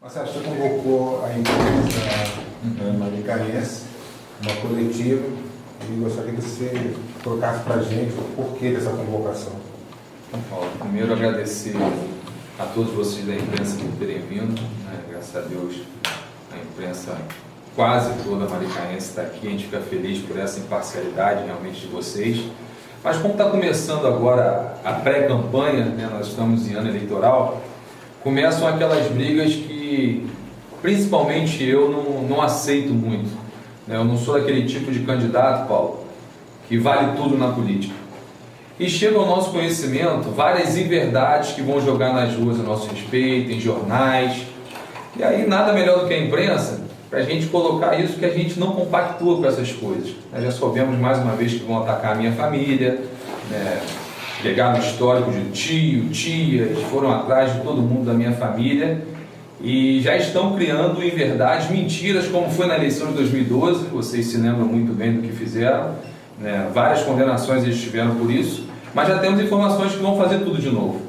Marcelo, você convocou a imprensa maricaense, uma coletiva, e gostaria que você colocasse para a gente o porquê dessa convocação. Então, Paulo, primeiro agradecer a todos vocês da imprensa por terem vindo, né? Graças a Deus a imprensa quase toda maricaense está aqui, a gente fica feliz por essa imparcialidade realmente de vocês. Mas como está começando agora a pré-campanha, né? Nós estamos em ano eleitoral, começam aquelas brigas que principalmente eu não aceito muito, né? Eu não sou aquele tipo de candidato, Paulo, que vale tudo na política. E chega ao nosso conhecimento várias inverdades que vão jogar nas ruas a nosso respeito, em jornais. E aí nada melhor do que a imprensa para a gente colocar isso, que a gente não compactua com essas coisas. Nós já soubemos mais uma vez que vão atacar a minha família, né? Pegaram o histórico de tio, tias, foram atrás de todo mundo da minha família e já estão criando inverdades, mentiras, como foi na eleição de 2012, vocês se lembram muito bem do que fizeram, né? Várias condenações eles tiveram por isso, mas já temos informações que vão fazer tudo de novo,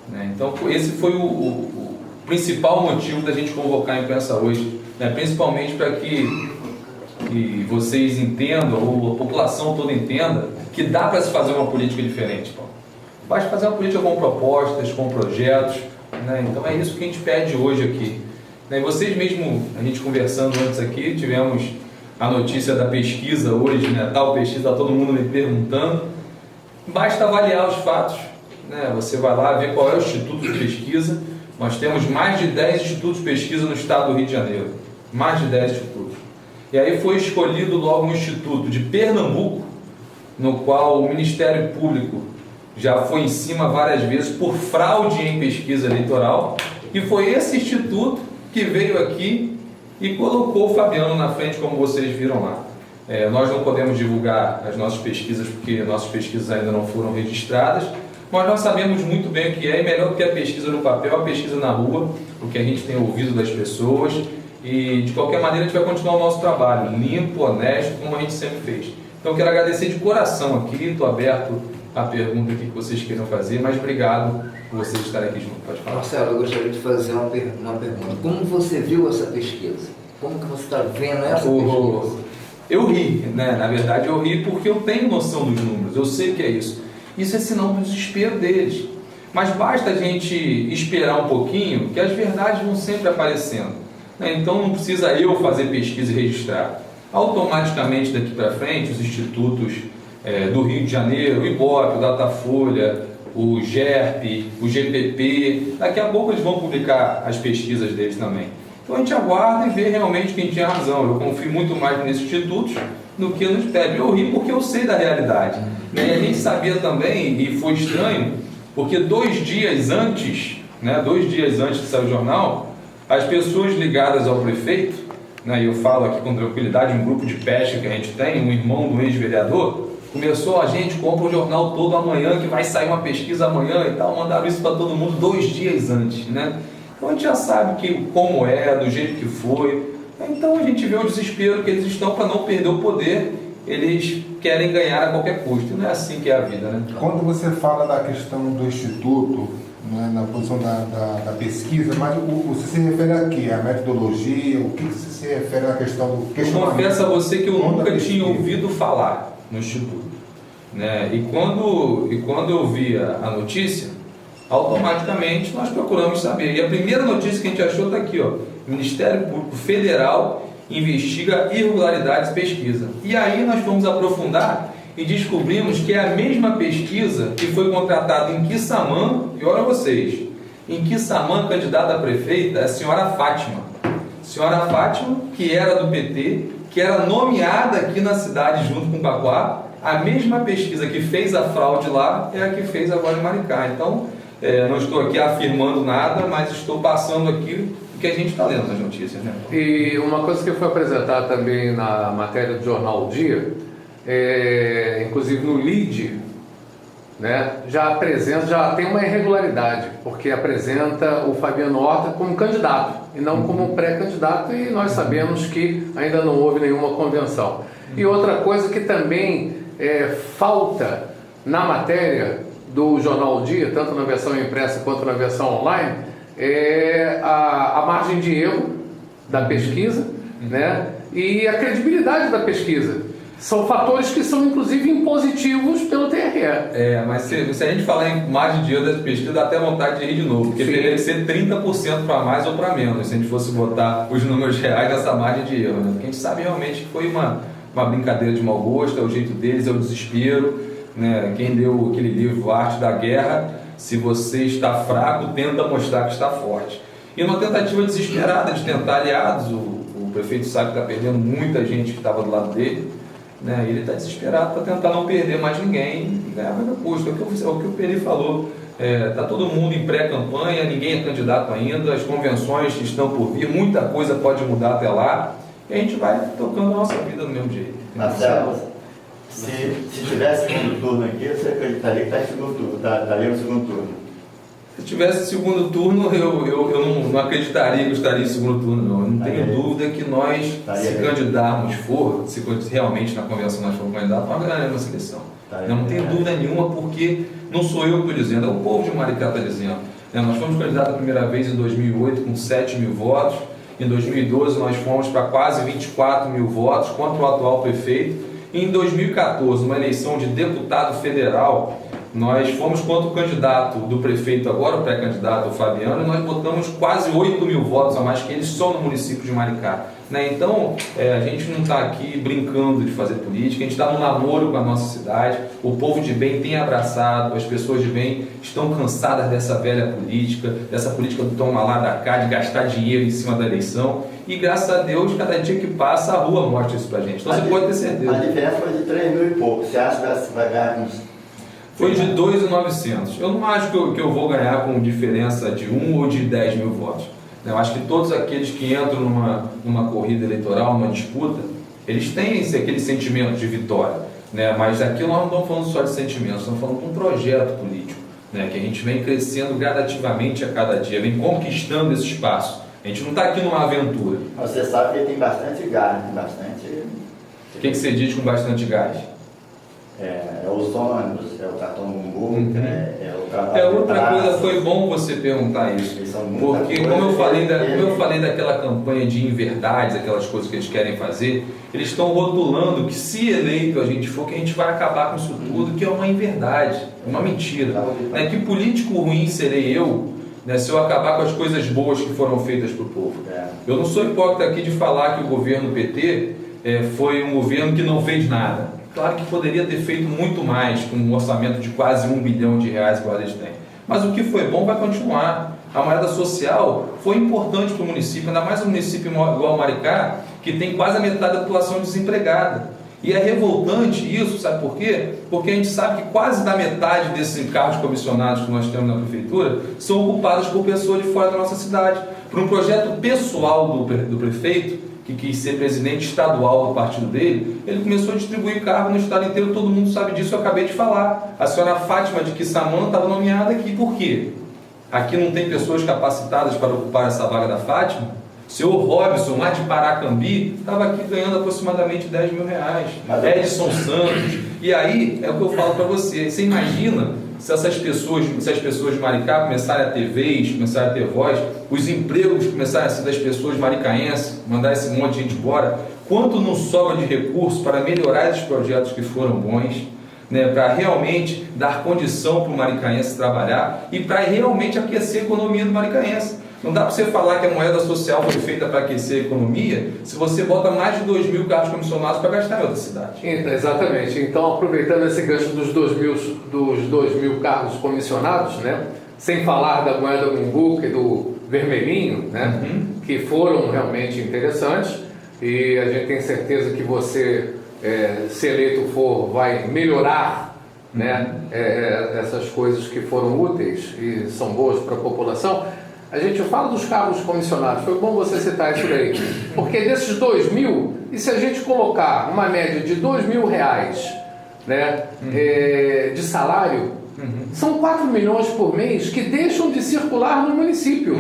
né? Então esse foi o principal motivo da gente convocar a imprensa hoje, né? Principalmente para que vocês entendam, ou a população toda entenda, que dá para se fazer uma política diferente, Paulo. Basta fazer uma política com propostas, com projetos, né? Então é isso que a gente pede hoje aqui, né? E vocês mesmo, a gente conversando antes aqui, tivemos a notícia da pesquisa hoje, né? Tal pesquisa, está todo mundo me perguntando. Basta avaliar os fatos, né? Você vai lá ver qual é o instituto de pesquisa. Nós temos mais de 10 institutos de pesquisa no estado do Rio de Janeiro, mais de 10 institutos. E aí foi escolhido logo um instituto de Pernambuco, no qual o Ministério Público já foi em cima várias vezes por fraude em pesquisa eleitoral, e foi esse instituto que veio aqui e colocou o Fabiano na frente, como vocês viram lá. Nós não podemos divulgar as nossas pesquisas porque nossas pesquisas ainda não foram registradas, mas nós sabemos muito bem o que é, e melhor do que a pesquisa no papel, a pesquisa na rua, o que a gente tem ouvido das pessoas, e de qualquer maneira a gente vai continuar o nosso trabalho, limpo, honesto, como a gente sempre fez. Então eu quero agradecer de coração aqui, estou aberto à pergunta que vocês queiram fazer, mas obrigado por vocês estarem aqui junto. Pode falar. Marcelo, eu gostaria de fazer uma pergunta. Como você viu essa pesquisa? Como que você está vendo essa pesquisa? Eu ri, né? Na verdade eu ri porque eu tenho noção dos números, eu sei que é isso. Isso é sinal do desespero deles. Mas basta a gente esperar um pouquinho, que as verdades vão sempre aparecendo, né? Então não precisa eu fazer pesquisa e registrar. Automaticamente daqui para frente, os institutos do Rio de Janeiro, o IBOP, o Datafolha, o GERP, o GPP, daqui a pouco eles vão publicar as pesquisas deles também. Então a gente aguarda e vê realmente quem tinha razão. Eu confio muito mais nesses institutos do que nos pede. Eu ri porque eu sei da realidade, né? E a gente sabia também, e foi estranho, porque 2 dias antes, né, 2 dias antes de sair o jornal, as pessoas ligadas ao prefeito, né, e eu falo aqui com tranquilidade, um grupo de pesca que a gente tem, um irmão do ex-vereador, começou, a gente compra o jornal todo amanhã, que vai sair uma pesquisa amanhã e tal, mandaram isso para todo mundo 2 dias antes, né? Então a gente já sabe como é, do jeito que foi. Então a gente vê o desespero que eles estão para não perder o poder, eles querem ganhar a qualquer custo, e não é assim que é a vida, né? Quando você fala da questão do instituto, né, na posição da pesquisa, mas você se refere a quê? A metodologia? O que você se refere à questão do questionamento? Eu confesso a você que eu nunca tinha ouvido falar no instituto, né? E quando eu vi a notícia, automaticamente nós procuramos saber. E a primeira notícia que a gente achou está aqui, ó: Ministério Público Federal investiga irregularidades de pesquisa. E aí nós fomos aprofundar e descobrimos que é a mesma pesquisa que foi contratada em Quissamã, e olha vocês, em Quissamã, candidata a prefeita, é a senhora Fátima. Senhora Fátima, que era do PT, que era nomeada aqui na cidade junto com o Paquá, a mesma pesquisa que fez a fraude lá é a que fez agora em Maricá. Então, não estou aqui afirmando nada, mas estou passando aqui o que a gente está lendo nas notícias, né? E uma coisa que foi apresentada também na matéria do jornal O Dia, inclusive no lead, né, já tem uma irregularidade, porque apresenta o Fabiano Horta como candidato e não como pré-candidato, e nós sabemos que ainda não houve nenhuma convenção. E outra coisa que também falta na matéria do jornal O Dia, tanto na versão impressa quanto na versão online, é a margem de erro da pesquisa, né? E a credibilidade da pesquisa. São fatores que são, inclusive, impositivos pelo TRE. Mas se a gente falar em margem de erro dessa pesquisa, dá até vontade de rir de novo, porque teria que ser 30% para mais ou para menos, se a gente fosse botar os números reais nessa margem de erro, né? Porque a gente sabe realmente que foi uma brincadeira de mau gosto, é o jeito deles, é o desespero, né? Quem deu aquele livro Arte da Guerra, se você está fraco, tenta mostrar que está forte. E numa tentativa desesperada de tentar aliados, o prefeito sabe que está perdendo muita gente que estava do lado dele, né? Ele está desesperado para tentar não perder mais ninguém e ganhar mais custo. É o que o Peri falou. Está todo mundo em pré-campanha, ninguém é candidato ainda, as convenções estão por vir, muita coisa pode mudar até lá e a gente vai tocando a nossa vida do mesmo jeito. Marcelo, se tivesse segundo turno aqui, você acreditaria que está em segundo turno, estaria no segundo turno? Se tivesse segundo turno, eu não acreditaria que eu estaria em segundo turno, não. Eu não tenho dúvida que nós, se candidatarmos se realmente na convenção nós formos candidatos, nós ganharemos a eleição. Não tenho dúvida nenhuma, porque não sou eu que estou dizendo, é o povo de Maricá que está dizendo. Nós fomos candidatos a primeira vez em 2008 com 7 mil votos, em 2012 nós fomos para quase 24 mil votos contra o atual prefeito, e em 2014, uma eleição de deputado federal, nós fomos contra o candidato do prefeito agora, o pré-candidato, o Fabiano, e nós botamos quase 8 mil votos a mais que ele só no município de Maricá. Né? Então, a gente não está aqui brincando de fazer política, a gente está no namoro com a nossa cidade, o povo de bem tem abraçado, as pessoas de bem estão cansadas dessa velha política, dessa política do toma lá da cá, de gastar dinheiro em cima da eleição, e graças a Deus, cada dia que passa, a rua mostra isso pra gente. Então você pode ter certeza. A diferença foi de 3 mil e pouco, você acha que vai ganhar uns... Foi de 2.900. Eu não acho que eu vou ganhar com diferença de 1 ou de 10 mil votos. Eu acho que todos aqueles que entram numa corrida eleitoral, numa disputa, eles têm aquele sentimento de vitória. Né? Mas aqui nós não estamos falando só de sentimentos, estamos falando de um projeto político, né? Que a gente vem crescendo gradativamente a cada dia, vem conquistando esse espaço. A gente não está aqui numa aventura. Você sabe que tem bastante gás, tem bastante... O que você diz com bastante gás? É os ônibus, é o cartão Bumbu, é o trabalho. Outra coisa, foi bom você perguntar isso, porque como eu falei daquela campanha de inverdades, aquelas coisas que eles querem fazer, eles estão rotulando que se eleito a gente for, que a gente vai acabar com isso tudo, que é uma inverdade, uma mentira. Que político ruim serei eu, né, se eu acabar com as coisas boas que foram feitas para o povo. Eu não sou hipócrita aqui de falar que o governo PT foi um governo que não fez nada. Claro que poderia ter feito muito mais, com um orçamento de quase R$1 bilhão igual eles têm. Mas o que foi bom vai continuar. A moeda social foi importante para o município, ainda mais um município igual Maricá, que tem quase a metade da população desempregada. E é revoltante isso, sabe por quê? Porque a gente sabe que quase da metade desses encargos comissionados que nós temos na prefeitura são ocupados por pessoas de fora da nossa cidade. Por um projeto pessoal do prefeito, que quis ser presidente estadual do partido dele, ele começou a distribuir cargo no estado inteiro, todo mundo sabe disso, eu acabei de falar. A senhora Fátima de Quissamã estava nomeada aqui, por quê? Aqui não tem pessoas capacitadas para ocupar essa vaga da Fátima? O senhor Robson, lá de Paracambi, estava aqui ganhando aproximadamente R$10 mil. Edson Santos. E aí, é o que eu falo para você, você imagina se as pessoas de Maricá começarem a ter vez, começarem a ter voz, os empregos começarem a ser das pessoas maricaenses, mandar esse monte de gente embora, quanto não sobra de recursos para melhorar esses projetos que foram bons, né, para realmente dar condição para o maricaense trabalhar e para realmente aquecer a economia do maricaense. Não dá para você falar que a moeda social foi feita para aquecer a economia se você bota mais de 2 mil carros comissionados para gastar em outra cidade. Exatamente. Então, aproveitando esse gancho dos 2 mil carros comissionados, né, sem falar da moeda Bumbu e do vermelhinho, né, que foram realmente interessantes, e a gente tem certeza que você, se eleito for, vai melhorar, né, essas coisas que foram úteis e são boas para a população. A gente fala dos cargos comissionados, foi bom você citar isso daí, porque desses 2 mil, e se a gente colocar uma média de R$2 mil, né, de salário, são 4 milhões por mês que deixam de circular no município.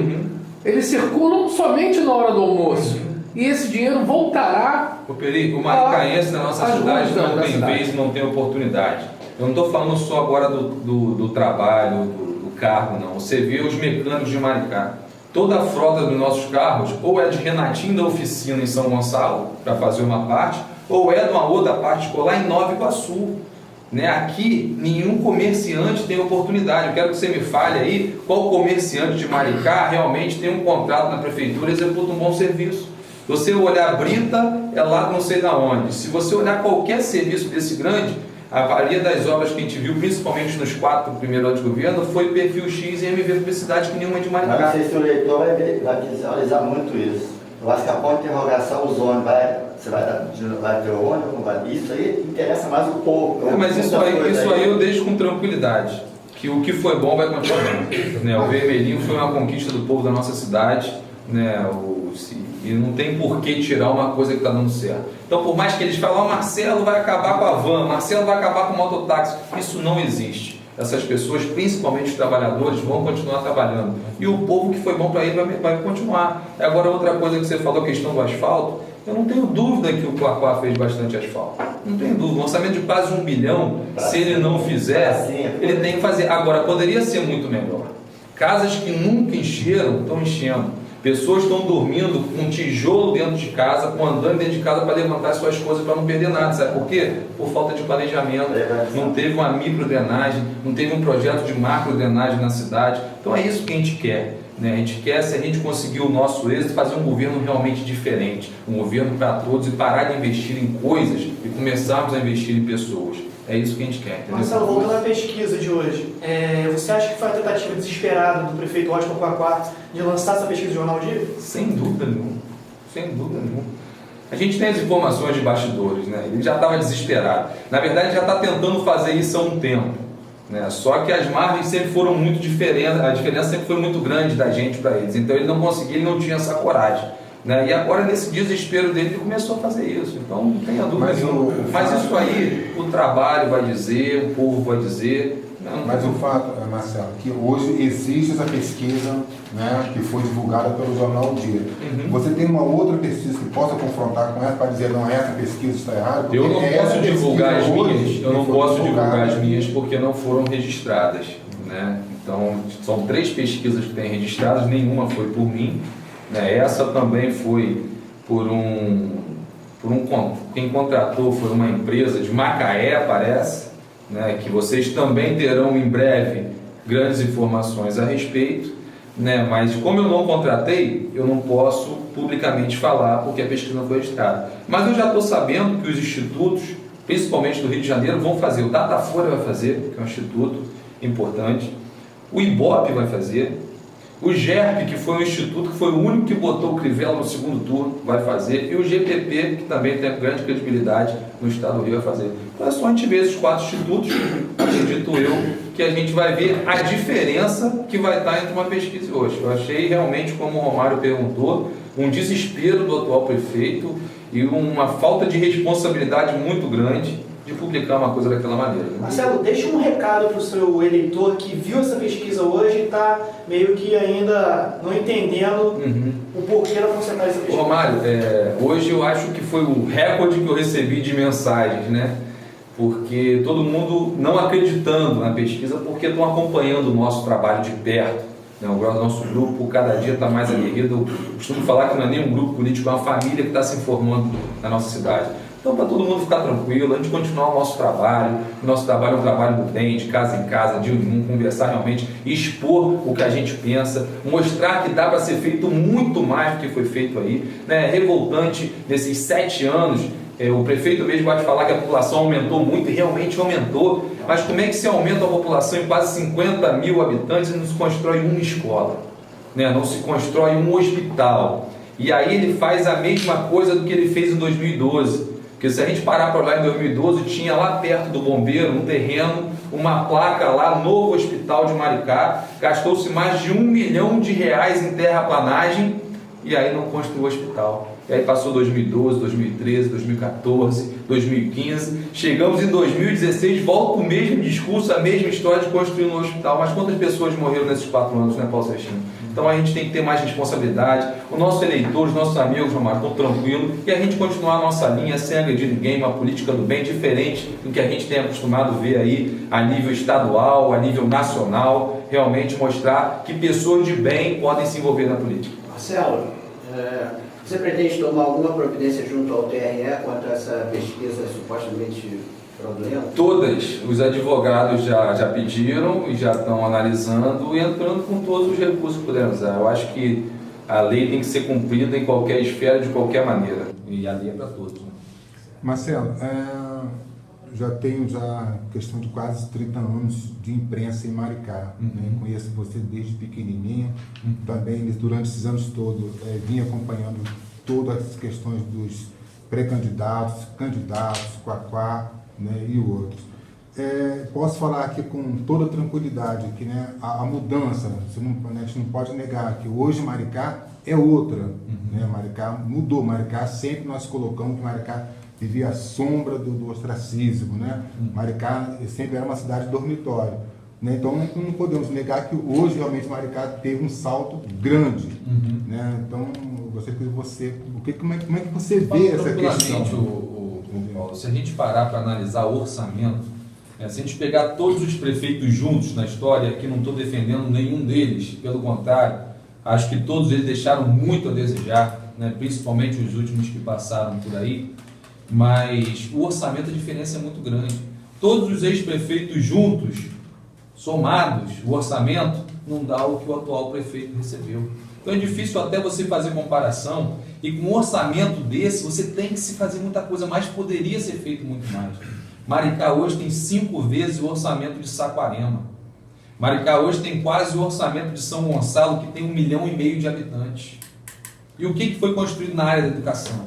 Eles circulam somente na hora do almoço. E esse dinheiro voltará... O maricaense na nossa cidade não tem vez, não tem oportunidade. Eu não estou falando só agora do trabalho, do cargo, não. Você vê os mecânicos de Maricá. toda a frota dos nossos carros ou é de Renatinho da oficina em São Gonçalo, para fazer uma parte, ou é de uma outra parte escolar em Nova Iguaçu. Né? Aqui, nenhum comerciante tem oportunidade. Eu quero que você me fale aí qual comerciante de Maricá realmente tem um contrato na prefeitura e executa um bom serviço. Se você olhar a Brita, é lá não sei da onde. Se você olhar qualquer serviço desse grande, a maioria das obras que a gente viu, principalmente nos 4 primeiros anos de governo, foi perfil X e MV Publicidade, que nenhuma é de Maricá. Mas não sei se o leitor vai visualizar muito isso. Eu acho que a ponto de interrogação, os ônibus, você vai ter o ônibus, não vai? Isso aí interessa mais o povo. Mas isso aí eu deixo com tranquilidade, que o que foi bom vai continuar. Né? O vermelhinho foi uma conquista do povo da nossa cidade, né? E não tem por que tirar uma coisa que está dando certo. Então, por mais que eles falem, Marcelo vai acabar com a van, Marcelo vai acabar com o mototáxi, isso não existe. Essas pessoas, principalmente os trabalhadores, vão continuar trabalhando. E o povo que foi bom para ele vai continuar. Agora, outra coisa que você falou, a questão do asfalto, eu não tenho dúvida que o Quaquá fez bastante asfalto. Não tenho dúvida. Um orçamento de quase 1 bilhão, se ele não fizer, ele tem que fazer. Agora, poderia ser muito melhor. Casas que nunca encheram, estão enchendo. Pessoas estão dormindo com um tijolo dentro de casa, com andando dentro de casa para levantar suas coisas para não perder nada. Sabe por quê? Por falta de planejamento. Não teve uma microdrenagem, não teve um projeto de macrodrenagem na cidade. Então é isso que a gente quer. Né? A gente quer, se a gente conseguir o nosso êxito, fazer um governo realmente diferente. Um governo para todos e parar de investir em coisas e começarmos a investir em pessoas. É isso que a gente quer, entendeu? Marcelo, voltando à pesquisa de hoje, você acha que foi a tentativa desesperada do prefeito Oscar Quaquá de lançar essa pesquisa de Jornal Dia? Sem dúvida nenhuma. Sem dúvida nenhuma. A gente tem as informações de bastidores, né? Ele já estava desesperado. Na verdade, ele já está tentando fazer isso há um tempo. Né? Só que as margens sempre foram muito diferentes, a diferença sempre foi muito grande da gente para eles. Então ele não conseguia, ele não tinha essa coragem. Né? E agora, nesse desespero dele, ele começou a fazer isso. Então, não tenha dúvida nenhuma. Mas isso aí, o trabalho vai dizer, o povo vai dizer. Mas o fato, Marcelo, que hoje existe essa pesquisa, né, que foi divulgada pelo Jornal Dia. Você tem uma outra pesquisa que possa confrontar com essa para dizer, não, essa pesquisa está errada? Eu não posso divulgar as minhas, eu não posso divulgar as minhas porque não foram registradas. Né? Então, são 3 pesquisas que têm registradas, nenhuma foi por mim. Essa também foi quem contratou foi uma empresa de Macaé, parece, né, que vocês também terão em breve grandes informações a respeito, né, mas como eu não contratei, eu não posso publicamente falar porque a pesquisa não foi registrada. Mas eu já estou sabendo que os institutos, principalmente do Rio de Janeiro, vão fazer. O Datafolha vai fazer, que é um instituto importante, o Ibope vai fazer, o GERP, que foi um instituto que foi o único que botou o Crivella no segundo turno, vai fazer, e o GPP, que também tem grande credibilidade no estado do Rio, vai fazer. Então é só a gente ver esses 4 institutos, acredito eu, que a gente vai ver a diferença que vai estar entre uma pesquisa e outra. Eu achei realmente, como o Romário perguntou, um desespero do atual prefeito e uma falta de responsabilidade muito grande de publicar uma coisa daquela maneira. Marcelo, deixa um recado para o seu eleitor que viu essa pesquisa hoje e está meio que ainda não entendendo o porquê da porcentagem dessa pesquisa. Romário, hoje eu acho que foi o recorde que eu recebi de mensagens, né? Porque todo mundo não acreditando na pesquisa, porque estão acompanhando o nosso trabalho de perto. Né? O nosso grupo cada dia está mais aguerrido. Eu costumo falar que não é nem um grupo político, é uma família que está se informando na nossa cidade. Então, para todo mundo ficar tranquilo, a gente continuar o nosso trabalho. O nosso trabalho é um trabalho do bem, de casa em casa, de um, conversar realmente, expor o que a gente pensa, mostrar que dá para ser feito muito mais do que foi feito aí. Né? É revoltante, nesses 7 anos, o prefeito mesmo vai te falar que a população aumentou muito, e realmente aumentou. Mas como é que se aumenta a população em quase 50 mil habitantes e não se constrói uma escola? Né? Não se constrói um hospital. E aí ele faz a mesma coisa do que ele fez em 2012. Porque se a gente parar para olhar em 2012, tinha lá perto do bombeiro, um terreno, uma placa lá, novo hospital de Maricá, gastou-se mais de R$1 milhão em terraplanagem e aí não construiu o hospital. E aí passou 2012, 2013, 2014, 2015, chegamos em 2016, volta o mesmo discurso, a mesma história de construir um hospital. Mas quantas pessoas morreram nesses 4 anos, né, Paulo Celestino? Então a gente tem que ter mais responsabilidade. O nosso eleitor, os nossos amigos, Romário, estão tranquilos, e a gente continuar a nossa linha sem agredir ninguém, uma política do bem diferente do que a gente tem acostumado a ver aí a nível estadual, a nível nacional. realmente mostrar que pessoas de bem podem se envolver na política. Marcelo, você pretende tomar alguma providência junto ao TRE contra essa pesquisa supostamente fraudulenta? Todas, os advogados já pediram e já estão analisando e entrando com todos os recursos que puderem usar. Eu acho que a lei tem que ser cumprida em qualquer esfera, de qualquer maneira. E a lei é para todos. Né? Marcelo, já tenho questão de quase 30 anos de imprensa em Maricá. Né? Conheço você desde pequenininho. Também, durante esses anos todos, vim acompanhando todas as questões dos pré-candidatos, candidatos, Quaquá, né, e outros. Posso falar aqui com toda tranquilidade que, né, a mudança, a gente não pode negar que hoje Maricá é outra. Né? Maricá mudou. Maricá sempre nós colocamos que Maricá vivia à sombra do ostracismo. Né? Maricá sempre era uma cidade dormitório. Né? Então não podemos negar que hoje realmente Maricá teve um salto grande. Né? Então eu gostaria que você, como é que você vê essa questão? Paulo, se a gente parar para analisar o orçamento, se a gente pegar todos os prefeitos juntos na história, aqui não estou defendendo nenhum deles, pelo contrário, acho que todos eles deixaram muito a desejar, né? Principalmente os últimos que passaram por aí, mas o orçamento, a diferença é muito grande. Todos os ex-prefeitos juntos, somados, o orçamento não dá o que o atual prefeito recebeu. Então é difícil até você fazer comparação, e com um orçamento desse você tem que se fazer muita coisa, mas poderia ser feito muito mais. Maricá hoje tem 5 vezes o orçamento de Saquarema. Maricá hoje tem quase o orçamento de São Gonçalo, que tem 1,5 milhão de habitantes. E o que foi construído na área da educação?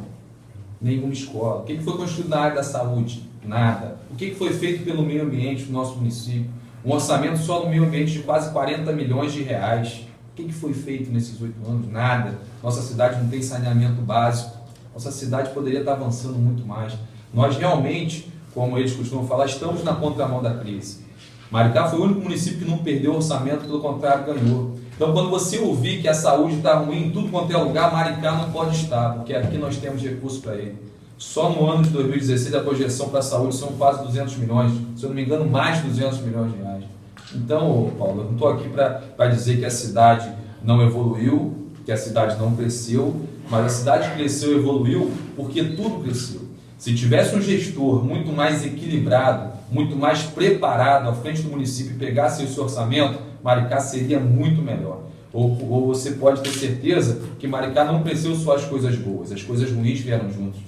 Nenhuma escola. O que foi construído na área da saúde? Nada. O que foi feito pelo meio ambiente do nosso município? Um orçamento só no meio ambiente de quase 40 milhões de reais. O que foi feito nesses 8 anos? Nada. Nossa cidade não tem saneamento básico. Nossa cidade poderia estar avançando muito mais. Nós realmente, como eles costumam falar, estamos na contramão da crise. Maricá foi o único município que não perdeu orçamento, pelo contrário, ganhou. Então, quando você ouvir que a saúde está ruim em tudo quanto é lugar, Maricá não pode estar, porque aqui nós temos recursos para ele. Só no ano de 2016 a projeção para a saúde são quase 200 milhões, se eu não me engano, mais de 200 milhões de reais. Então, Paulo, eu não estou aqui para dizer que a cidade não evoluiu, que a cidade não cresceu, mas a cidade cresceu e evoluiu porque tudo cresceu. Se tivesse um gestor muito mais equilibrado, muito mais preparado à frente do município e pegasse esse orçamento, Maricá seria muito melhor. Ou você pode ter certeza que Maricá não cresceu só as coisas boas, as coisas ruins vieram juntos.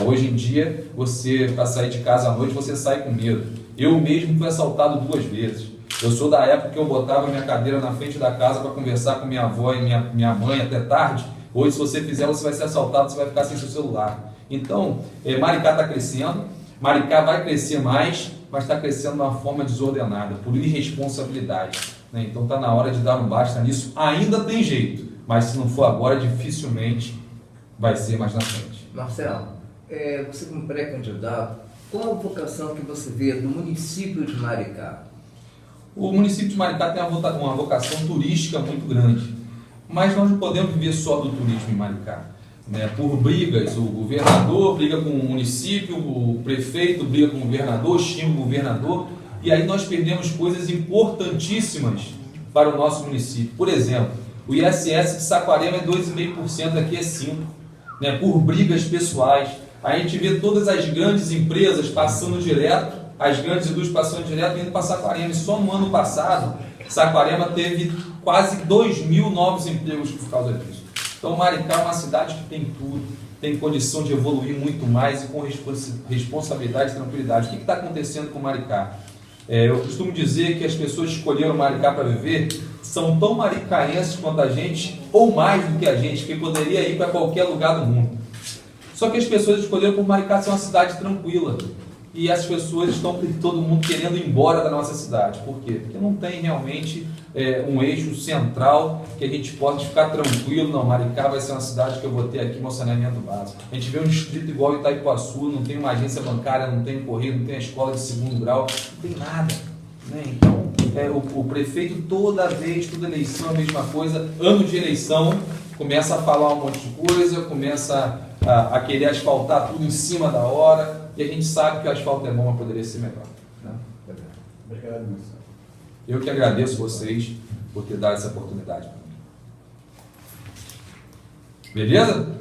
Hoje em dia, você, para sair de casa à noite, você sai com medo. Eu mesmo fui assaltado 2 vezes. Eu sou da época que eu botava minha cadeira na frente da casa para conversar com minha avó e minha mãe até tarde. Hoje, se você fizer, você vai ser assaltado, você vai ficar sem seu celular. Então, Maricá está crescendo, Maricá vai crescer mais, mas está crescendo de uma forma desordenada, por irresponsabilidade. Então está na hora de dar um basta nisso. Ainda tem jeito, mas se não for agora, dificilmente vai ser mais na frente. Marcelo, você como pré-candidato, qual a vocação que você vê do município de Maricá? O município de Maricá tem uma vocação turística muito grande, mas nós não podemos viver só do turismo em Maricá. Por brigas, o governador briga com o município, o prefeito briga com o governador, xinga o governador, e aí nós perdemos coisas importantíssimas para o nosso município. Por exemplo, o ISS de Saquarema é 2,5%, aqui é 5%, por brigas pessoais. A gente vê todas as grandes empresas passando direto, as grandes indústrias passando direto, indo para Saquarema. E só no ano passado, Saquarema teve quase 2.000 novos empregos por causa disso. Então, Maricá é uma cidade que tem tudo, tem condição de evoluir muito mais e com responsabilidade e tranquilidade. O que está acontecendo com Maricá? Eu costumo dizer que as pessoas que escolheram Maricá para viver são tão maricaenses quanto a gente, ou mais do que a gente, que poderia ir para qualquer lugar do mundo. Só que as pessoas escolheram por Maricá ser uma cidade tranquila. E as pessoas estão, todo mundo, querendo ir embora da nossa cidade. Por quê? Porque não tem realmente um eixo central que a gente possa ficar tranquilo. Não, Maricá vai ser uma cidade que eu vou ter aqui meu saneamento básico. A gente vê um distrito igual Itaipuaçu, não tem uma agência bancária, não tem correio, não tem a escola de 2º grau, não tem nada. Então, o prefeito toda vez, toda eleição, a mesma coisa. Ano de eleição, começa a falar um monte de coisa, começa a querer asfaltar tudo em cima da hora. E a gente sabe que o asfalto é bom, mas poderia ser melhor. Obrigado, Marcelo. Eu que agradeço vocês por ter dado essa oportunidade para mim. Beleza?